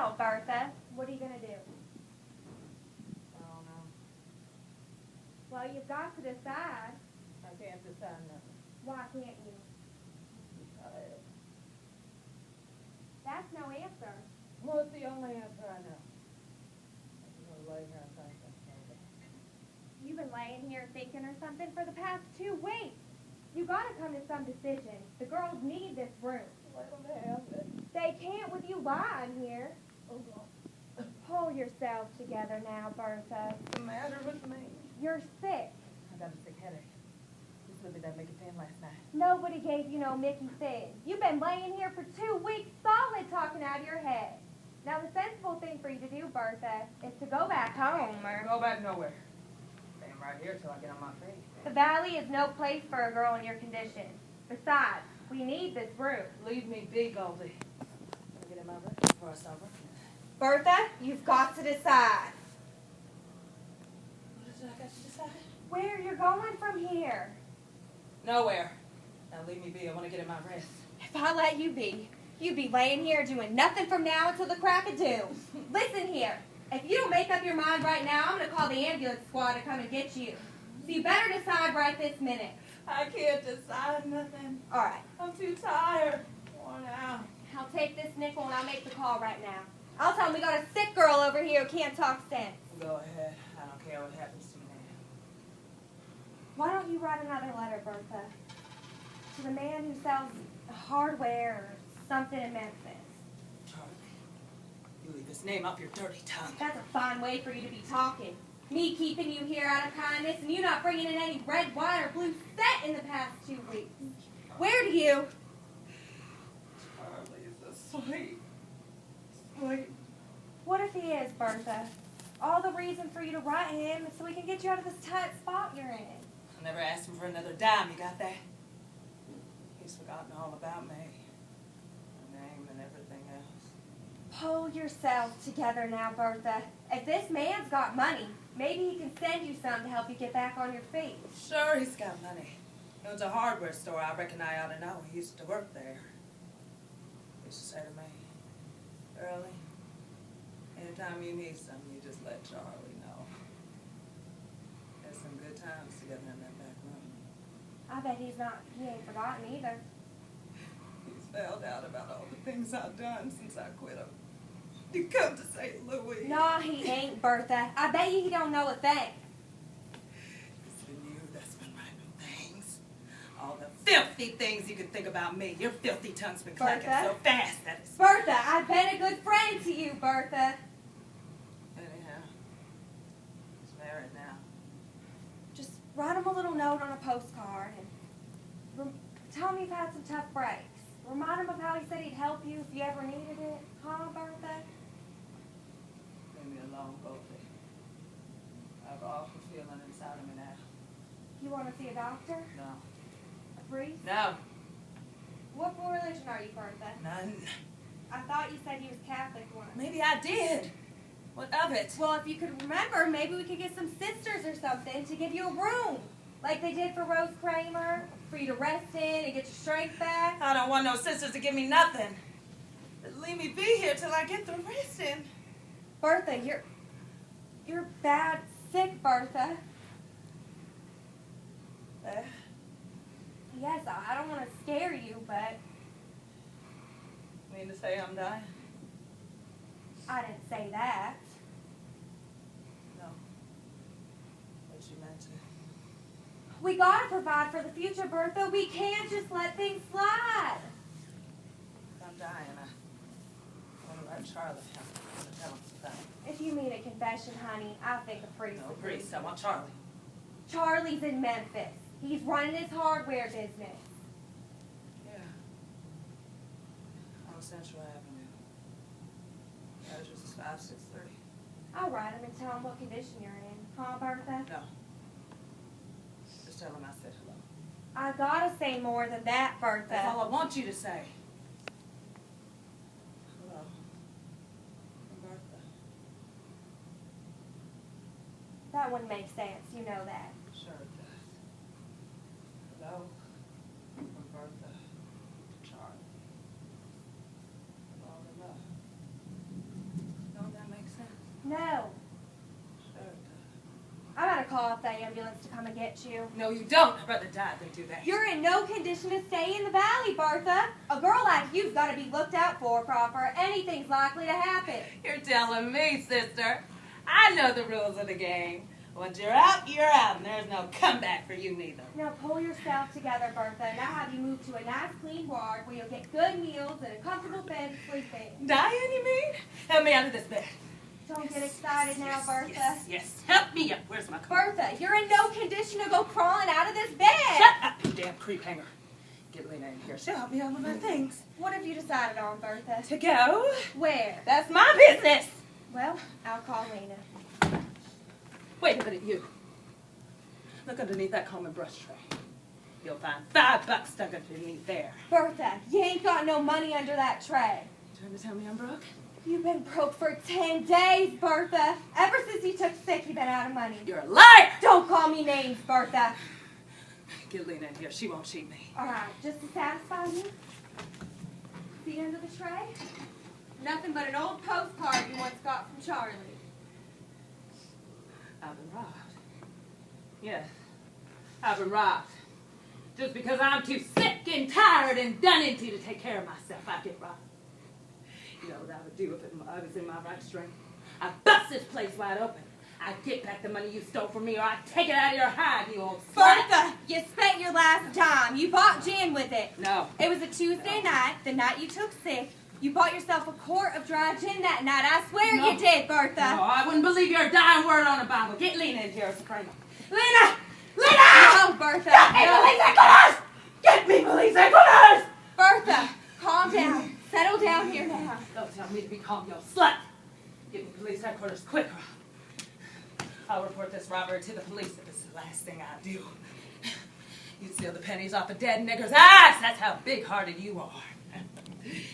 Now, Bertha, what are you going to do? I don't know. Well, you've got to decide. I can't decide nothing. Why can't you? That's no answer. Well, it's the only answer I know. I'm going to lay here and think. You've been laying here thinking or something for the past 2 weeks. You got to come to some decision. The girls need this room. Let them have it. They can't with you lying here. Oh, God. Pull yourself together now, Bertha. What's the matter with me? You're sick. I got a sick headache. This Libby didn't make it 10 last night. Nobody gave you no Mickey thing. You've been laying here for 2 weeks solid talking out of your head. Now, the sensible thing for you to do, Bertha, is to go back home or... Go back nowhere. Staying right here till I get on my feet. The valley is no place for a girl in your condition. Besides, we need this room. Leave me be, Goldie. I'll get in my room before it's over. Bertha, you've got to decide. What is it I got to decide? Where you're going from here. Nowhere. Now leave me be. I want to get in my rest. If I let you be, you'd be laying here doing nothing from now until the crack of doom. Listen here. If you don't make up your mind right now, I'm going to call the ambulance squad to come and get you. So you better decide right this minute. I can't decide nothing. All right. I'm too tired. Worn out. I'll take this nickel and I'll make the call right now. I'll tell them we got a sick girl over here who can't talk sense. Go ahead. I don't care what happens to me now. Why don't you write another letter, Bertha, to the man who sells hardware or something in Memphis? Charlie, you leave his name off your dirty tongue. That's a fine way for you to be talking. Me keeping you here out of kindness and you not bringing in any red, white, or blue set in the past 2 weeks. Where do you? Charlie's asleep. Sleep. What if he is, Bertha? All the reason for you to write him is so we can get you out of this tight spot you're in. I never asked him for another dime. You got that? He's forgotten all about me. My name and everything else. Pull yourself together now, Bertha. If this man's got money, maybe he can send you some to help you get back on your feet. Sure, he's got money. He owns a hardware store. I reckon I ought to know. He used to work there. He used to say to me, Early, anytime you need something, you just let Charlie know. Had some good times together in that back room. I bet he ain't forgotten either. He's found out about all the things I've done since I quit him. He come to St. Louis. No, he ain't, Bertha. I bet you he don't know a thing. It's been you that's been writing things. All the filthy things you could think about me. Your filthy tongue's been clacking Bertha? so fast that it's... Bertha, I've been a good friend to you, Bertha. Anyhow, he's married now. Just write him a little note on a postcard and tell him you've had some tough breaks. Remind him of how he said he'd help you if you ever needed it. Huh, Bertha? Leave me alone, Goldie. I have an awful feeling inside of me now. You want to see a doctor? No. A priest? No. What religion are you, Bertha? None. I thought you said you was Catholic once. Maybe I did. What of it? Well, if you could remember, maybe we could get some sisters or something to give you a room. Like they did for Rose Kramer, for you to rest in and get your strength back. I don't want no sisters to give me nothing. Leave me be here till I get the resting. Bertha, you're bad sick, Bertha. Yes, I don't want to scare you, but... Mean to say I'm dying? I didn't say that. No. But you meant to. We gotta provide for the future, Bertha. We can't just let things slide. If I'm dying, I want to write Charlie. I want to tell him something. If you mean a confession, honey, I think a priest No would priest, be. I want Charlie. Charlie's in Memphis. He's running his hardware business. Yeah. On Central Avenue. Address is 563. I'll write him and tell him what condition you're in. Huh, Bertha? No. Just tell him I said hello. I gotta say more than that, Bertha. That's all I want you to say. Hello. I'm Bertha. That wouldn't make sense. You know that. Sure it does. Hello. I'm Bertha. Charlie. Long enough. No. I gotta call up that ambulance to come and get you. No, you don't. I'd rather die than do that. You're in no condition to stay in the valley, Bertha. A girl like you's gotta be looked out for, proper. Anything's likely to happen. You're telling me, sister. I know the rules of the game. Once you're out, and there's no comeback for you neither. Now pull yourself together, Bertha. Now have you moved to a nice clean ward where you'll get good meals and a comfortable bed to sleep in. Dying, you mean? Help me out of this bed. Don't get excited now, Bertha. Yes. Help me up. Where's my coat? Bertha, you're in no condition to go crawling out of this bed. Shut up, you damn creep hanger. Get Lena in here. She'll help me out with my things. What have you decided on, Bertha? To go? Where? That's my business. Well, I'll call Lena. Wait a minute, you. Look underneath that comb and brush tray. You'll find $5 stuck underneath there. Bertha, you ain't got no money under that tray. You trying to tell me I'm broke? You've been broke for 10 days, Bertha. Ever since you took sick, you've been out of money. You're a liar! Don't call me names, Bertha. Get Lena in here. She won't cheat me. All right, just to satisfy you. See under the tray? Nothing but an old postcard you once got from Charlie. I've been robbed. Yes, I've been robbed. Just because I'm too sick and tired and done into to take care of myself, I get robbed. You know what I would do if I was in my right strength? I'd bust this place wide open. I'd get back the money you stole from me, or I'd take it out of your hide, you old slut. Bertha, you spent your last dime. You bought gin with it. No. It was a Tuesday night, the night you took sick. You bought yourself a quart of dry gin that night. I swear you did, Bertha. No, I wouldn't believe your dying word on a Bible. Get Lena in here, Suprema. Lena! Lena! No, Bertha. Get me police headquarters! Get me police headquarters! Bertha, calm down. Settle down here now. Don't tell me to be calm, you old slut. Get me police headquarters quick. I'll report this robbery to the police if it's the last thing I do. You steal the pennies off a dead nigger's ass. That's how big-hearted you are.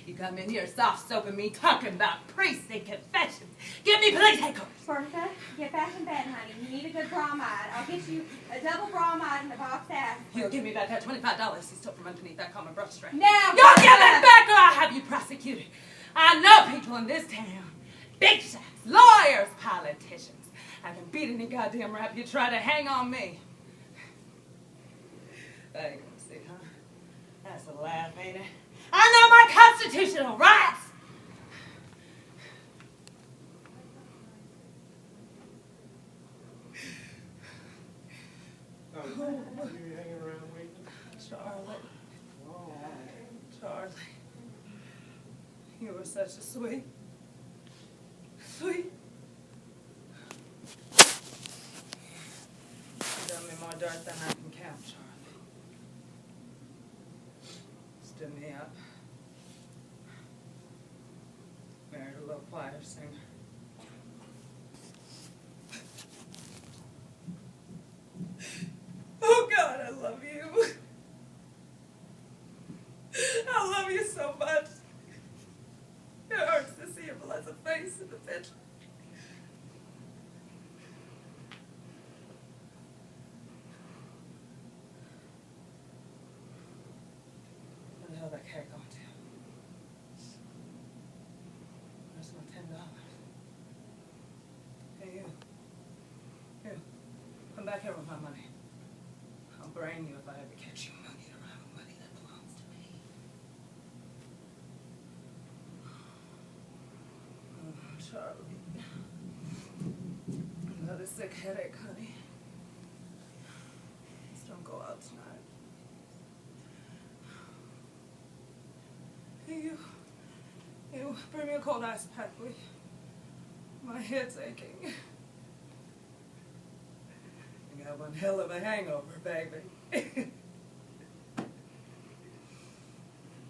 You come in here soft-soaping me, talking about priests and confessions. Give me police headquarters. Bertha, get back in bed, honey. You need a good bromide. I'll get you a double bromide in a box aspirin. You'll give me back that $25 you stole from underneath that common brush tray. Now, You'll Bertha! give it back or I'll have you prosecuted. I know people in this town. Big shots, lawyers, politicians. I can beat any goddamn rap you try to hang on me. I ain't gonna see, huh? That's a laugh, ain't it? I know my constitutional rights! You hanging around waiting? Charlie. Charlie. You were such a sweet. You've done me more dirt than I can count, Charlie. Stood me up. Married a low choir singer. Oh God, I love you. I love you so much. It hurts to see your blessed face in the picture. Where the hell did that cat go to? Where's my $10? Hey, you. Here. Come back here with my money. I'll brain you if I ever catch you monkeying around with money that belongs to me. Oh, Charlie. Another sick headache, honey. Just don't go out tonight. Hey, you, bring me a cold ice pack, will you? My head's aching. I got one hell of a hangover, baby.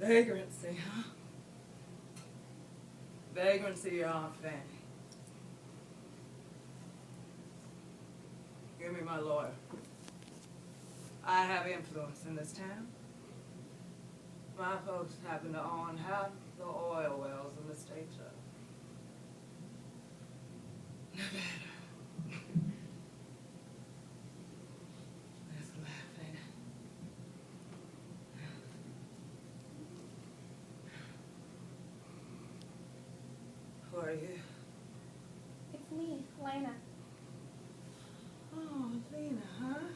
Vagrancy, huh? Vagrancy, your Aunt Fanny. Give me my lawyer. I have influence in this town. My folks happen to own half the oil wells in the state of Nevada. That's a laugh, ain't it? Who are you? It's Lena. Oh, Lena, huh?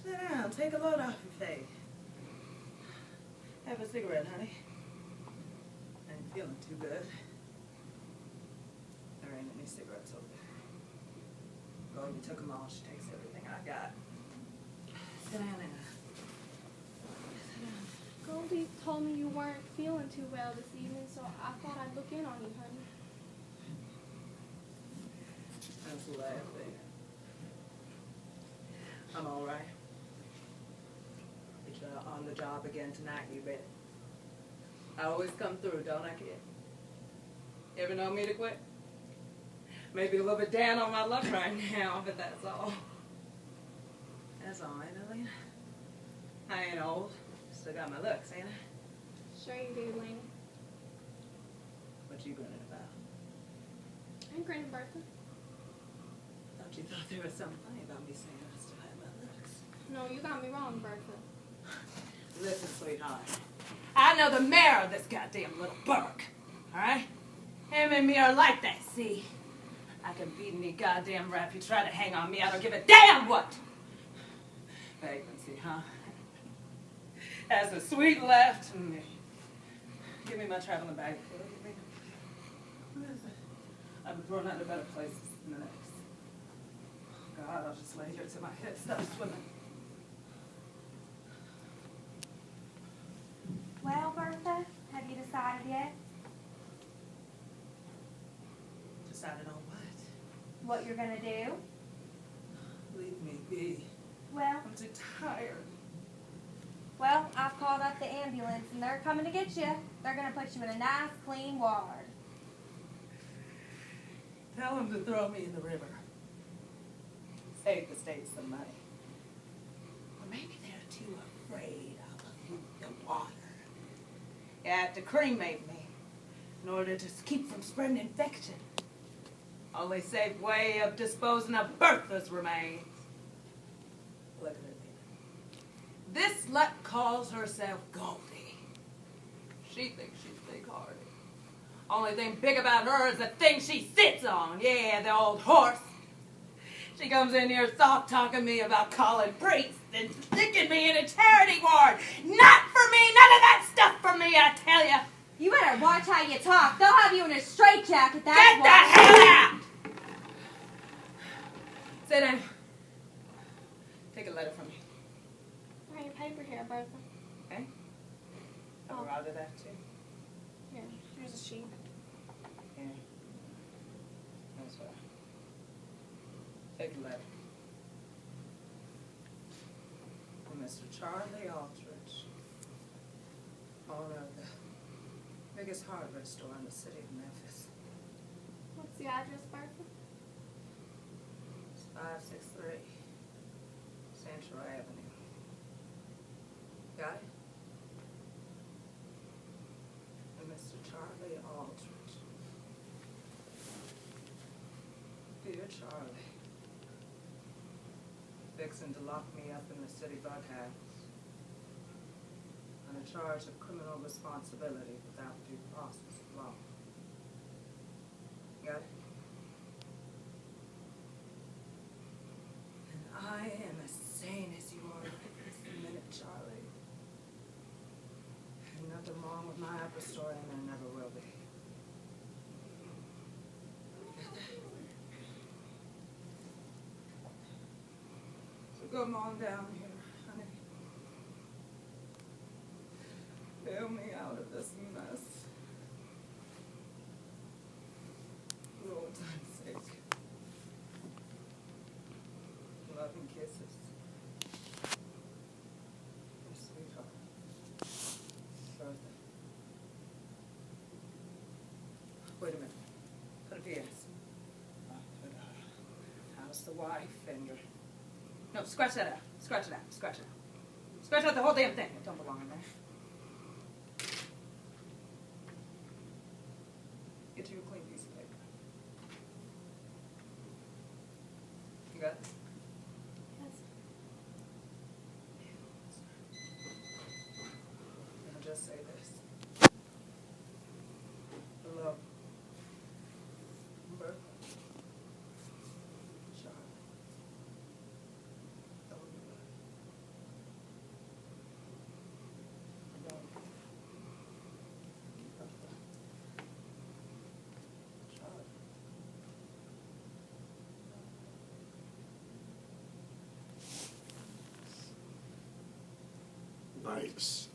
Sit down. Take a load off your face. Have a cigarette, honey. I ain't feeling too good. There ain't any cigarettes over there. Goldie took them all. She takes everything I got. Sit down, Lena. Sit down. Goldie told me you weren't feeling too well this evening, so I thought I'd look in on you, honey. That's the last thing. I'm all right. Get you on the job again tonight, you bet. I always come through, don't I, kid? You ever know me to quit? Maybe a little bit down on my luck right now, but that's all. That's all, ain't it, Lena? I ain't old. Still got my looks, ain't I? Sure you do, Lena. What you grinning about? I'm grinning, Bertha. Thought you thought there was something funny about me saying I still had my looks. No, you got me wrong, Bertha. Listen, sweetheart. I know the mayor of this goddamn little burg, alright? Him and me are like that, see? I can beat any goddamn rap you try to hang on me. I don't give a damn what! Vagrancy, huh? Has a sweet laugh to me. Give me my traveling bag. What is it? I've been thrown out of better places than the next. God, I'll just lay here till my head stops swimming. Well, Bertha, have you decided yet? Decided on what? What you're gonna do? Leave me be. Well, I'm too tired. I've called up the ambulance and they're coming to get you. They're gonna put you in a nice, clean ward. Tell them to throw me in the river. Save the state some money. Or maybe they're too afraid I'll pollute the water. You have to cremate me in order to keep from spreading infection. Only safe way of disposing of Bertha's remains. Look at it. This slut calls herself Goldie. She thinks she's big-hearted. Only thing big about her is the thing she sits on. Yeah, the old horse. She comes in here soft-talking me about calling priests and sticking me in a charity ward. Not for me. None of that stuff for me, I tell you. You better watch how you talk. They'll have you in a straitjacket. Get the hell out! Sit down. Take a letter from me. Bring your paper here, Bertha. Okay? I'll go out of that too. Here, here's a sheet. Yeah. That's right. Take a letter. From Mr. Charlie Aldrich, owner of the biggest hardware store in the city of Memphis. What's the address, Bertha? It's 563 Central Avenue. Got it? And Mr. Charlie Aldrich. Dear Charlie, fixing to lock me up in the city bughouse on a charge of criminal responsibility without due process of law. Got it? And I am as sane as you are this minute, Charlie. Ain't nothing wrong with my Apple store, and there never will be. So come on down here, honey. Bail me out of this mess. For old time's sake. Love and kisses. Your sweetheart. Bertha. Wait a minute. Put a P.S. How's the wife and your... No, scratch that out. Scratch it out. Scratch it out. Scratch out the whole damn thing. It don't belong in there. Get you a clean piece of paper. You got it? Yes. I'll just say this. Hello. Bertha. nice.